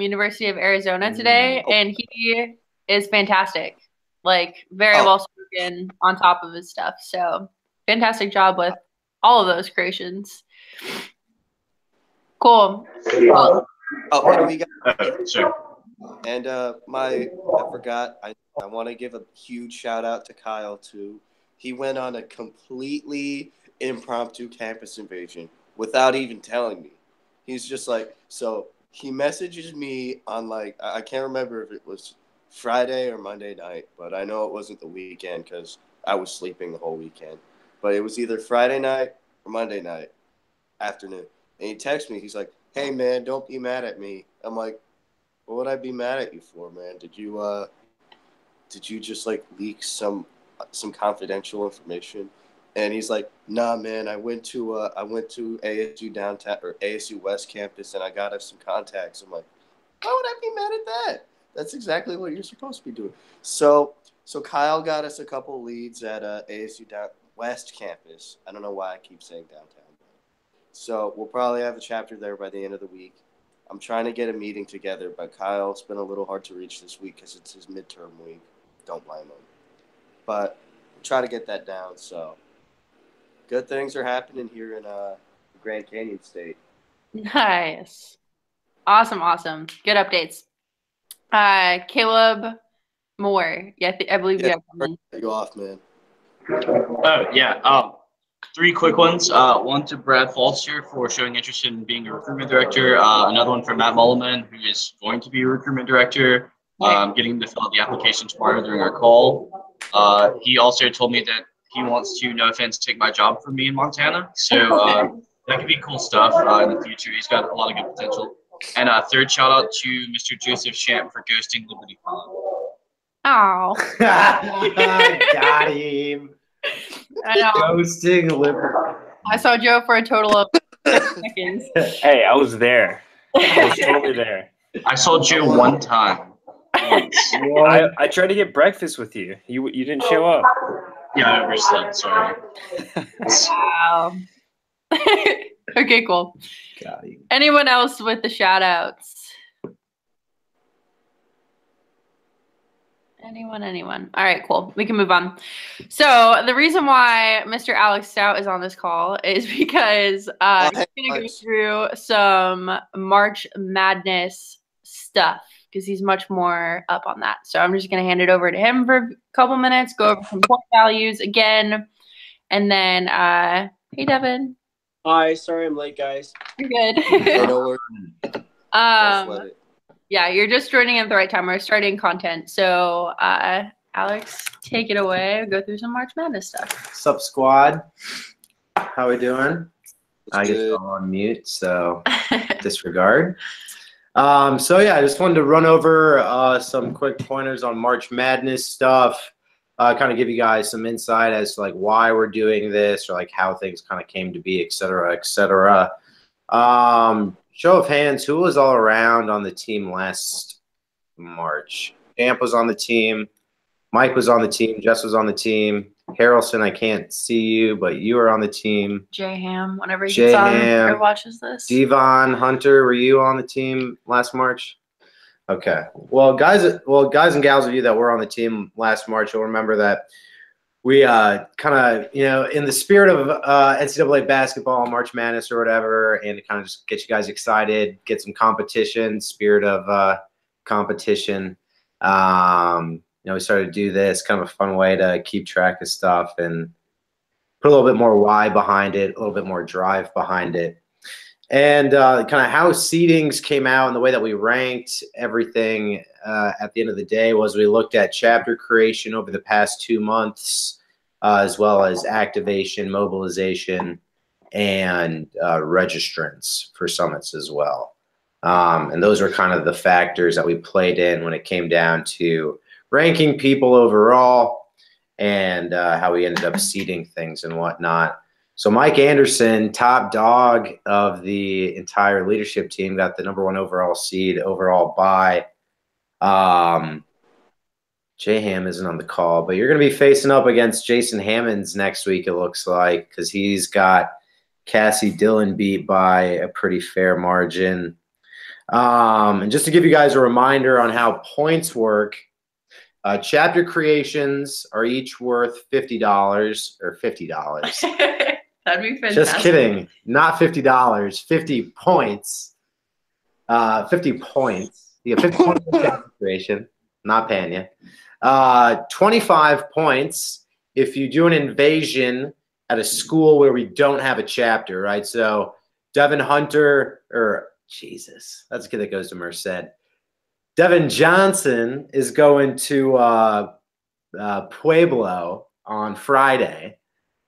University of Arizona today, and he is fantastic. Like, very well spoken, on top of his stuff. So, fantastic job with all of those creations. Cool. And we got sure. And I forgot. I want to give a huge shout out to Kyle too. He went on a completely impromptu campus invasion without even telling me. He's just like, so he messages me on like, I can't remember if it was Friday or Monday night, but I know it wasn't the weekend because I was sleeping the whole weekend. But it was either Friday night or Monday night afternoon. And he texts me. He's like, hey, man, don't be mad at me. I'm like, what would I be mad at you for, man? Did you just like leak some confidential information? And he's like, nah, man, I went to ASU downtown or ASU West campus and I got us some contacts. I'm like, why would I be mad at that? That's exactly what you're supposed to be doing. So Kyle got us a couple leads at ASU West campus. I don't know why I keep saying downtown. So we'll probably have a chapter there by the end of the week. I'm trying to get a meeting together, but Kyle's been a little hard to reach this week because it's his midterm week. Don't blame him. But we'll try to get that down. So good things are happening here in Grand Canyon State. Nice. Awesome. Good updates. Caleb Moore. Yeah, I believe you have one. You off, man. Oh, yeah. 3 quick ones. One to Brad Foster for showing interest in being a recruitment director. Another one for Matt Mulliman, who is going to be a recruitment director, getting him to fill out the application tomorrow during our call. He also told me that he wants to, no offense, take my job from me in Montana. So that could be cool stuff in the future. He's got a lot of good potential. And third shout out to Mr. Joseph Champ for ghosting Liberty Pond. Oh. Got him. I know. Ghosting Liberty. I saw Joe for a total of 6 seconds. Hey, I was there. I was totally there. I saw Joe one time. I tried to get breakfast with you. You didn't show up. Yeah, I overslept. Sorry. Wow. Okay, cool. Got him. Anyone else with the shout outs? Anyone? All right, cool. We can move on. So the reason why Mr. Alex Stout is on this call is because he's going to go through some March Madness stuff because he's much more up on that. So I'm just going to hand it over to him for a couple minutes, go over some point values again, and then, hey, Devin. Hi, sorry I'm late, guys. You're good. Let it. Yeah, you're just joining in at the right time. We're starting content. So, Alex, take it away. Go through some March Madness stuff. Sup, squad? How we doing? I guess I'm on mute, so disregard. So, yeah, I just wanted to run over some quick pointers on March Madness stuff, kind of give you guys some insight as to, like, why we're doing this or, like, how things kind of came to be, et cetera, et cetera. Show of hands, who was all around on the team last March? Champ was on the team. Mike was on the team. Jess was on the team. Harrelson, I can't see you, but you were on the team. J-Ham, whenever he gets on or watches this. Devon, Hunter, were you on the team last March? Okay. Well, guys and gals of you that were on the team last March, you'll remember that we kind of, in the spirit of NCAA basketball, March Madness or whatever, and to kind of just get you guys excited, get some competition, spirit of competition. We started to do this, kind of a fun way to keep track of stuff and put a little bit more why behind it, a little bit more drive behind it. And kind of how seedings came out and the way that we ranked everything at the end of the day was we looked at chapter creation over the past 2 months, as well as activation, mobilization, and registrants for summits as well. And those are kind of the factors that we played in when it came down to ranking people overall and how we ended up seeding things and whatnot. So Mike Anderson, top dog of the entire leadership team, got the #1 overall seed, overall bye. J-Ham isn't on the call, but you're going to be facing up against Jason Hammonds next week, it looks like, because he's got Cassie Dillon beat by a pretty fair margin. And just to give you guys a reminder on how points work, chapter creations are each worth $50 or $50. That'd be fantastic. Just kidding. Not $50. 50 points. 50 points. You get 50 points for chapter creation. Not paying you. 25 points if you do an invasion at a school where we don't have a chapter, right? So Devin Hunter, or Jesus, that's a kid that goes to Merced. Devin Johnson is going to Pueblo on Friday.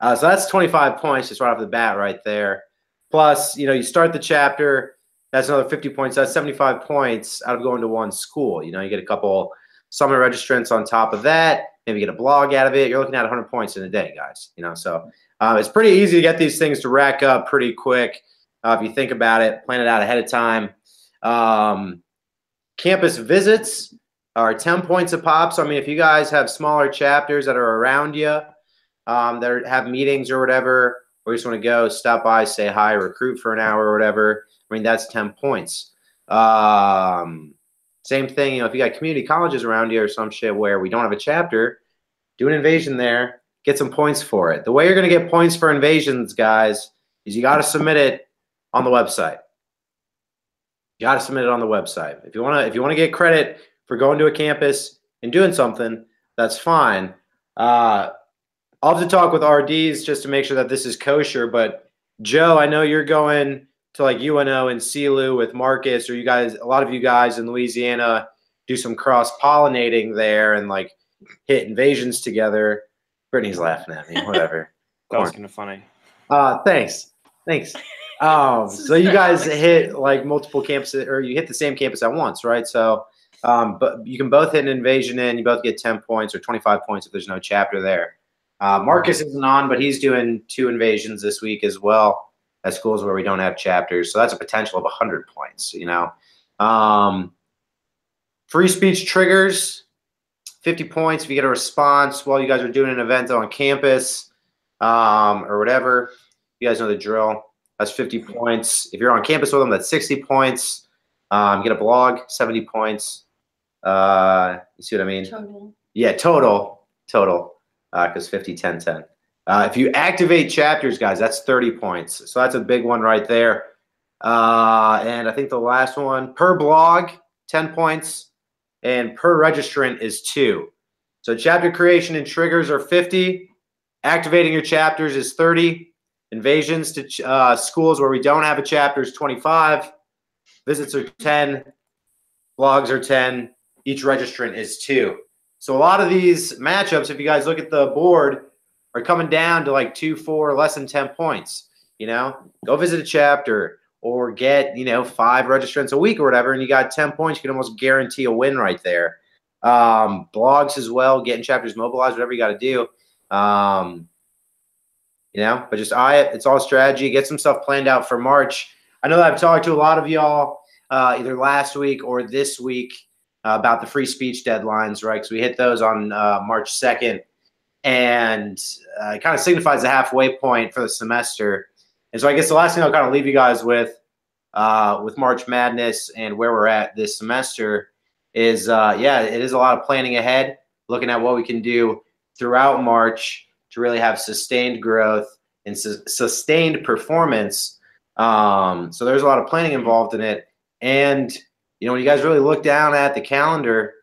So that's 25 points just right off the bat right there. Plus, you start the chapter, that's another 50 points. That's 75 points out of going to one school. You get a couple summer registrants on top of that. Maybe get a blog out of it. You're looking at 100 points in a day, guys. So it's pretty easy to get these things to rack up pretty quick if you think about it, plan it out ahead of time. Campus visits are 10 points a pop. So, I mean, if you guys have smaller chapters that are around you that have meetings or whatever, or you just want to go, stop by, say hi, recruit for an hour or whatever, I mean, that's 10 points. Same thing, if you got community colleges around you or some shit where we don't have a chapter, do an invasion there, get some points for it. The way you're going to get points for invasions, guys, is you got to submit it on the website. You got to submit it on the website. If you want to get credit for going to a campus and doing something, that's fine. I'll have to talk with RDs just to make sure that this is kosher. But Joe, I know you're going to like UNO and CELU with Marcus, or you guys, a lot of you guys in Louisiana do some cross-pollinating there and like hit invasions together. Brittany's laughing at me. Whatever. That was kind of funny. Thanks. So you guys hit like multiple campuses, or you hit the same campus at once, right? So, but you can both hit an invasion in. You both get 10 points or 25 points if there's no chapter there. Marcus isn't on, but he's doing 2 invasions this week as well at schools where we don't have chapters. So that's a potential of 100 points, Free speech triggers, 50 points if you get a response while you guys are doing an event on campus or whatever. You guys know the drill. That's 50 points. If you're on campus with them, that's 60 points. Get a blog, 70 points. You see what I mean? Total. Yeah, total. Because 50, 10, 10. If you activate chapters, guys, that's 30 points. So that's a big one right there. And I think the last one, per blog, 10 points. And per registrant is 2. So chapter creation and triggers are 50. Activating your chapters is 30. Invasions to schools where we don't have a chapter is 25. Visits are 10. Blogs are 10. Each registrant is 2. So a lot of these matchups, if you guys look at the board, are coming down to like 2, 4, less than 10 points. Go visit a chapter or get, 5 registrants a week or whatever, and you got 10 points. You can almost guarantee a win right there. Blogs as well, getting chapters mobilized, whatever you got to do. But just it's all strategy. Get some stuff planned out for March. I know that I've talked to a lot of y'all either last week or this week about the free speech deadlines, right? Because we hit those on March 2nd. And it kind of signifies the halfway point for the semester. And so I guess the last thing I'll kind of leave you guys with March Madness and where we're at this semester is, it is a lot of planning ahead, looking at what we can do throughout March to really have sustained growth and sustained performance. So there's a lot of planning involved in it. And, when you guys really look down at the calendar,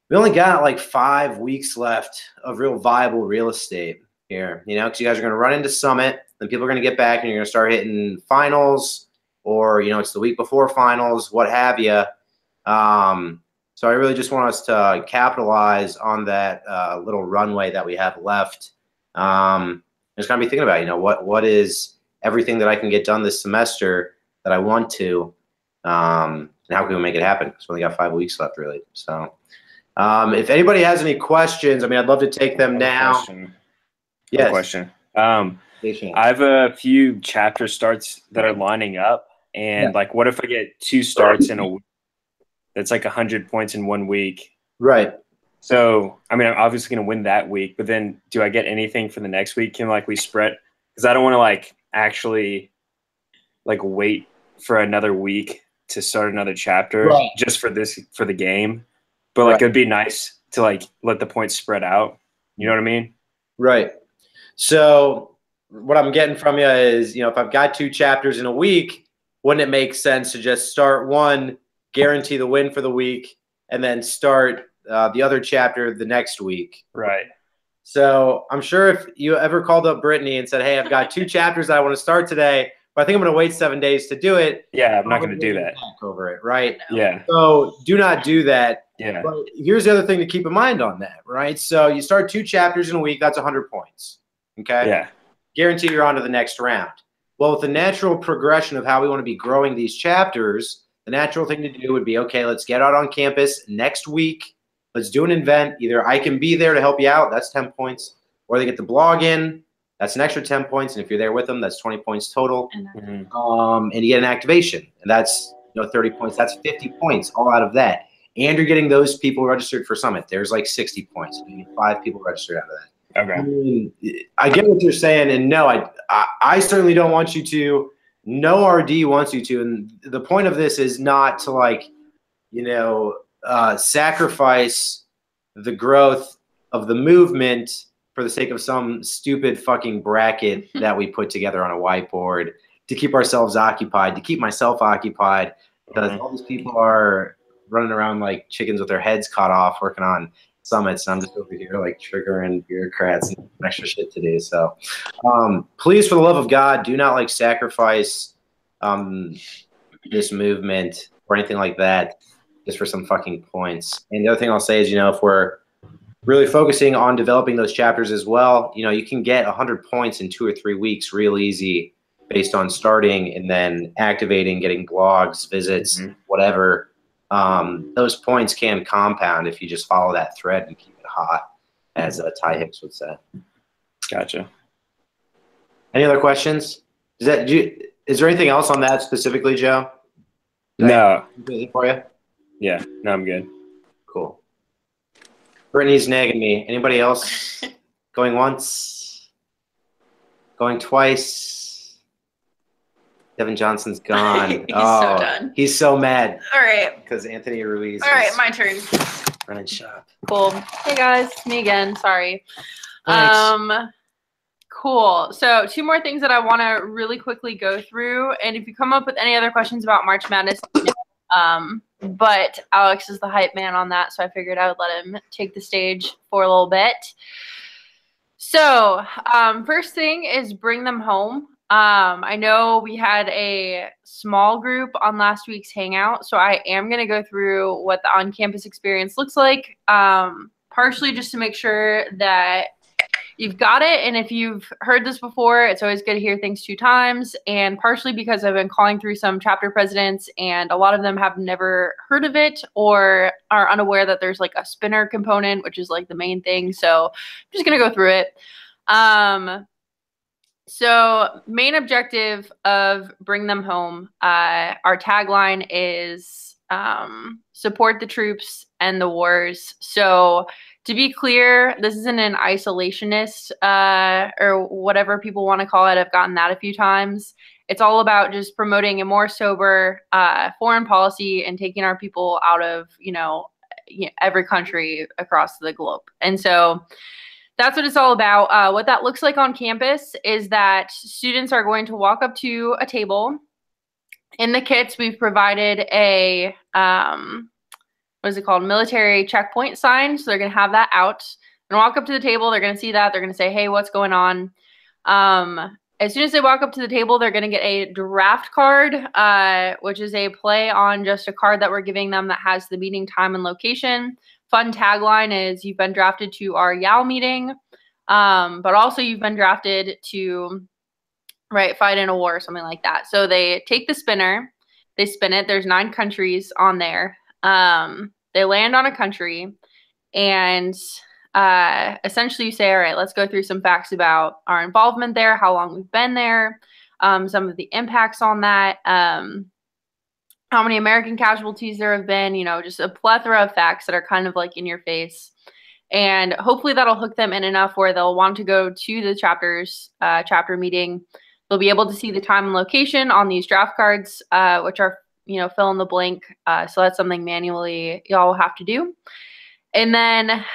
we only got like 5 weeks left of real viable real estate here, because you guys are going to run into Summit, then people are going to get back and you're going to start hitting finals, or, it's the week before finals, what have you. So I really just want us to capitalize on that little runway that we have left. Just kind of be thinking about, what is everything that I can get done this semester that I want to, and how can we make it happen? Because we only got 5 weeks left, really. So if anybody has any questions, I'd love to take them now. Yes. Question. I have a few chapter starts that are lining up, and what if I get 2 starts in a week? That's like 100 points in 1 week. Right. So, I'm obviously going to win that week, but then do I get anything for the next week? Can we spread? Because I don't want to actually wait for another week to start another chapter Right. just for the game. But like it'd be nice to like let the points spread out. You know what I mean? Right. So what I'm getting from you is, if I've got 2 chapters in a week, wouldn't it make sense to just start one, guarantee the win for the week, and then start the other chapter the next week? Right. So I'm sure if you ever called up Brittany and said, hey, I've got 2 chapters that I want to start today, but I think I'm going to wait 7 days to do it. Yeah, I'm not going to do that. Over it, right? Yeah. So do not do that. Yeah. But here's the other thing to keep in mind on that, right? So you start 2 chapters in a week, that's 100 points. Okay? Yeah. Guarantee you're on to the next round. Well, with the natural progression of how we want to be growing these chapters, the natural thing to do would be, okay, let's get out on campus next week. Let's do an event. Either I can be there to help you out, that's 10 points, or they get the blog in, that's an extra 10 points, and if you're there with them, that's 20 points total. And you get an activation, and that's 30 points. That's 50 points all out of that. And you're getting those people registered for Summit. There's like 60 points. You need 5 people registered out of that. Okay. I get what you're saying, and no, I certainly don't want you to. No RD wants you to, and the point of this is not to sacrifice the growth of the movement for the sake of some stupid fucking bracket that we put together on a whiteboard to keep ourselves occupied, to keep myself occupied, because all these people are running around like chickens with their heads cut off working on summits, and I'm just over here like triggering bureaucrats and extra shit to do. So please, for the love of God, do not sacrifice this movement or anything like that just for some fucking points. And the other thing I'll say is, if we're really focusing on developing those chapters as well, you can get 100 points in 2 or 3 weeks real easy based on starting and then activating, getting blogs, visits, whatever. Those points can compound if you just follow that thread and keep it hot, as Ty Hicks would say. Gotcha. Any other questions? Is there anything else on that specifically, Joe? No. For you? Yeah. No, I'm good. Cool. Brittany's nagging me. Anybody else? Going once? Going twice? Devin Johnson's gone. He's so done. He's so mad. All right. Because Anthony Ruiz. All right, my turn. Running shop. Cool. Hey guys, it's me again. Sorry. Thanks. Cool. So 2 more things that I want to really quickly go through, and if you come up with any other questions about March Madness, but Alex is the hype man on that, so I figured I would let him take the stage for a little bit. So first thing is bring them home. I know we had a small group on last week's Hangout, so I am going to go through what the on-campus experience looks like, partially just to make sure that you've got it. And if you've heard this before, it's always good to hear things 2 times. And partially because I've been calling through some chapter presidents, and a lot of them have never heard of it or are unaware that there's a spinner component, which is the main thing. So I'm just going to go through it. So main objective of Bring Them Home, our tagline is support the troops and the wars. So to be clear, this isn't an isolationist or whatever people want to call it. I've gotten that a few times. It's all about just promoting a more sober foreign policy and taking our people out of, every country across the globe. And so that's what it's all about. What that looks like on campus is that students are going to walk up to a table. In the kits, we've provided a what is it called? Military checkpoint sign. So they're going to have that out and walk up to the table. They're going to see that. They're going to say, hey, what's going on? As soon as they walk up to the table, they're going to get a draft card, which is a play on just a card that we're giving them that has the meeting time and location. Fun tagline is you've been drafted to our YAL meeting, but also you've been drafted to fight in a war or something like that. So they take the spinner, they spin it. There's 9 countries on there. They land on a country, and essentially you say, all right, let's go through some facts about our involvement there, how long we've been there, some of the impacts on that, how many American casualties there have been, just a plethora of facts that are kind of in your face. And hopefully that'll hook them in enough where they'll want to go to the chapter meeting. They'll be able to see the time and location on these draft cards, which are fill in the blank. So that's something manually y'all will have to do. And then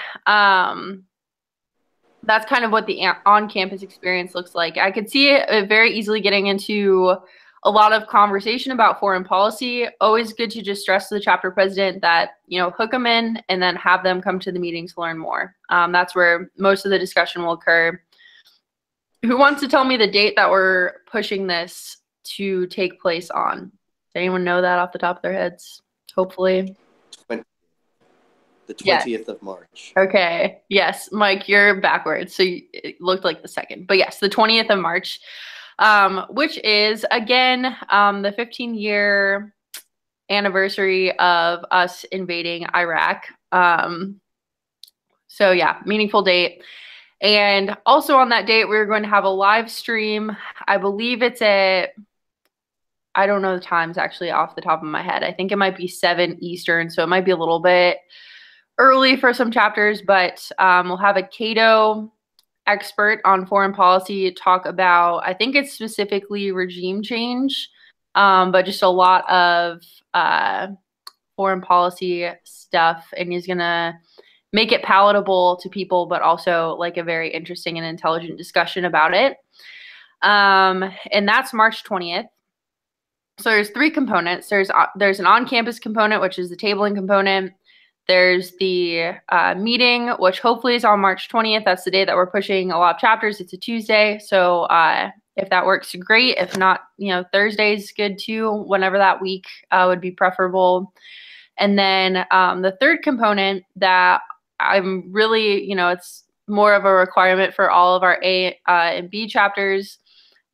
that's kind of what the on-campus experience looks like. I could see it very easily getting into a lot of conversation about foreign policy. Always good to just stress to the chapter president that, hook them in and then have them come to the meeting to learn more. That's where most of the discussion will occur. Who wants to tell me the date that we're pushing this to take place on? Does anyone know that off the top of their heads? Hopefully. The 20th of March. Okay. Yes, Mike, you're backwards. So it looked like the 2nd. But yes, the 20th of March, which is, again, the 15-year anniversary of us invading Iraq. So yeah, meaningful date. And also on that date, we're going to have a live stream. I believe it's at, I don't know the times actually off the top of my head. I think it might be 7 Eastern. So it might be a little bit early for some chapters, but we'll have a Cato expert on foreign policy talk about, I think it's specifically regime change, but just a lot of foreign policy stuff. And he's going to make it palatable to people, but also like a very interesting and intelligent discussion about it. And that's March 20th. So there's 3 components. There's an on-campus component, which is the tabling component. There's the meeting, which hopefully is on March 20th. That's the day that we're pushing a lot of chapters. It's a Tuesday. So if that works, great. If not, Thursday's good too. Whenever that week would be preferable. And then the third component that I'm really, it's more of a requirement for all of our A and B chapters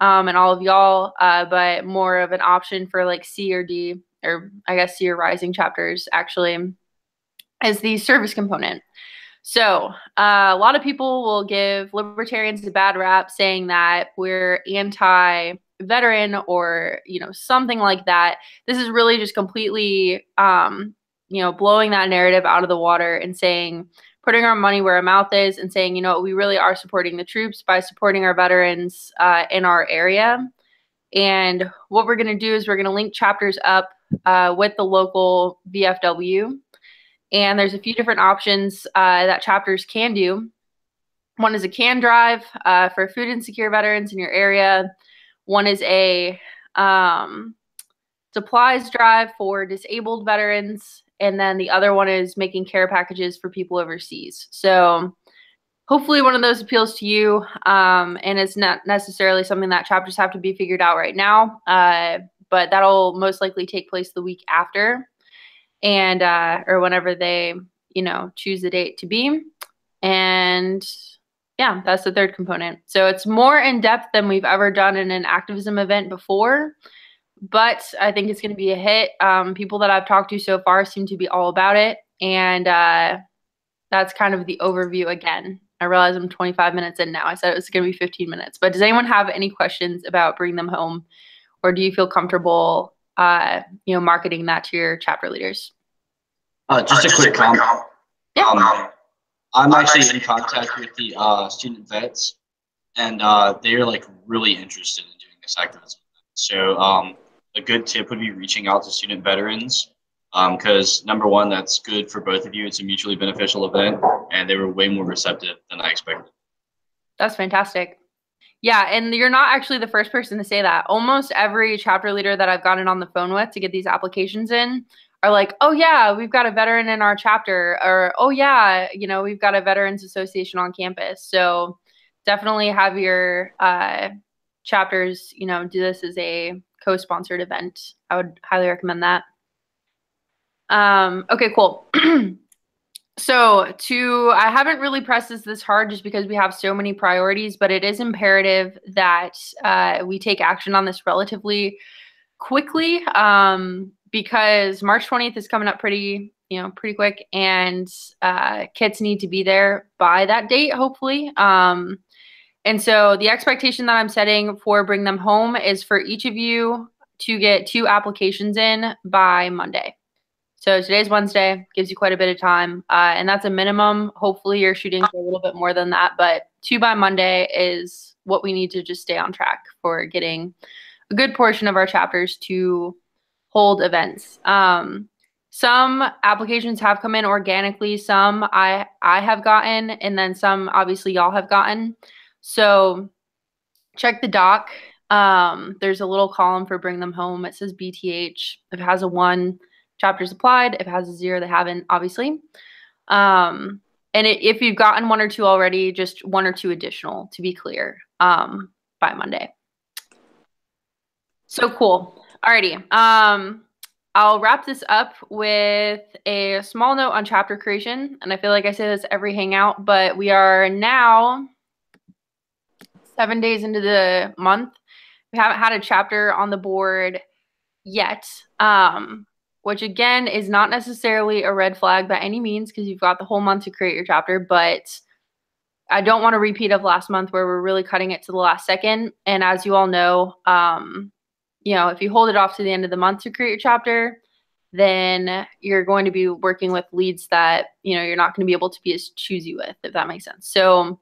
and all of y'all, but more of an option for like C or D, or I guess C or rising chapters actually, is the service component. So a lot of people will give libertarians a bad rap saying that we're anti-veteran or, something like that. This is really just completely, blowing that narrative out of the water and saying, putting our money where our mouth is and saying, we really are supporting the troops by supporting our veterans in our area. And what we're going to do is we're going to link chapters up with the local VFW. And there's a few different options that chapters can do. One is a can drive for food insecure veterans in your area. One is a supplies drive for disabled veterans. And then the other one is making care packages for people overseas. So hopefully one of those appeals to you. And it's not necessarily something that chapters have to be figured out right now. But that'll most likely take place the week after. And or whenever they, choose the date to be. And yeah, that's the third component. So it's more in depth than we've ever done in an activism event before, but I think it's going to be a hit. People that I've talked to so far seem to be all about it. And that's kind of the overview again. I realize I'm 25 minutes in now. I said it was going to be 15 minutes, but does anyone have any questions about bringing them home, or do you feel comfortable marketing that to your chapter leaders? Just a quick comment. Yeah. I'm actually in contact with the student vets, and they're like really interested in doing this activism. So a good tip would be reaching out to student veterans, because number one, that's good for both of you. It's a mutually beneficial event, and they were way more receptive than I expected. That's fantastic. Yeah, and you're not actually the first person to say that. Almost every chapter leader that I've gotten on the phone with to get these applications in are like, oh yeah, we've got a veteran in our chapter, or oh yeah, we've got a veterans association on campus. So definitely have your chapters, do this as a co-sponsored event. I would highly recommend that. Okay, cool. So I haven't really pressed this hard just because we have so many priorities, but it is imperative that we take action on this relatively quickly, because March 20th is coming up pretty quick, and kits need to be there by that date, hopefully. And so the expectation that I'm setting for Bring Them Home is for each of you to get 2 applications in by Monday. So today's Wednesday, gives you quite a bit of time, and that's a minimum. Hopefully you're shooting for a little bit more than that, but 2 by Monday is what we need to just stay on track for getting a good portion of our chapters to hold events. Some applications have come in organically, some I have gotten, and then some obviously y'all have gotten. So check the doc. There's a little column for bring them home. It says BTH. If it has a 1, chapters applied. If it has a 0, they haven't, obviously. And if you've gotten 1 or 2 already, just 1 or 2 additional, to be clear, by Monday. So cool. Alrighty. I'll wrap this up with a small note on chapter creation. And I feel like I say this every Hangout, but we are now 7 days into the month. We haven't had a chapter on the board yet, which again is not necessarily a red flag by any means because you've got the whole month to create your chapter, but I don't want a repeat of last month where we're really cutting it to the last second. And as you all know, if you hold it off to the end of the month to create your chapter, then you're going to be working with leads that, you're not going to be able to be as choosy with, if that makes sense. So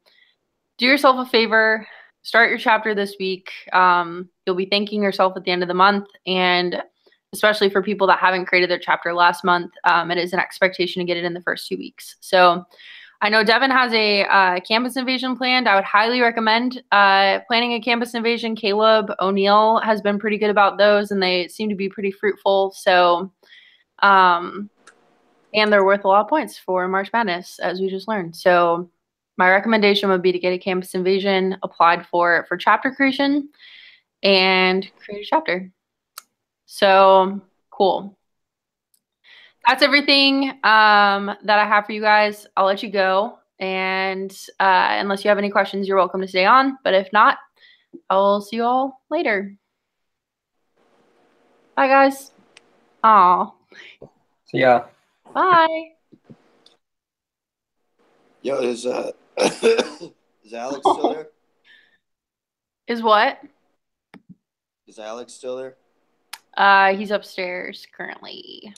do yourself a favor, start your chapter this week. You'll be thanking yourself at the end of the month. And especially for people that haven't created their chapter last month, it is an expectation to get it in the first 2 weeks. So I know Devin has a campus invasion planned. I would highly recommend planning a campus invasion. Caleb O'Neill has been pretty good about those, and they seem to be pretty fruitful. So, and they're worth a lot of points for March Madness, as we just learned. So my recommendation would be to get a campus invasion applied for chapter creation and create a chapter. So cool. That's everything that I have for you guys. I'll let you go. And unless you have any questions, you're welcome to stay on. But if not, I'll see you all later. Bye, guys. Aw. See ya. Bye. Yo, is Alex still there? Is what? Is Alex still there? He's upstairs currently.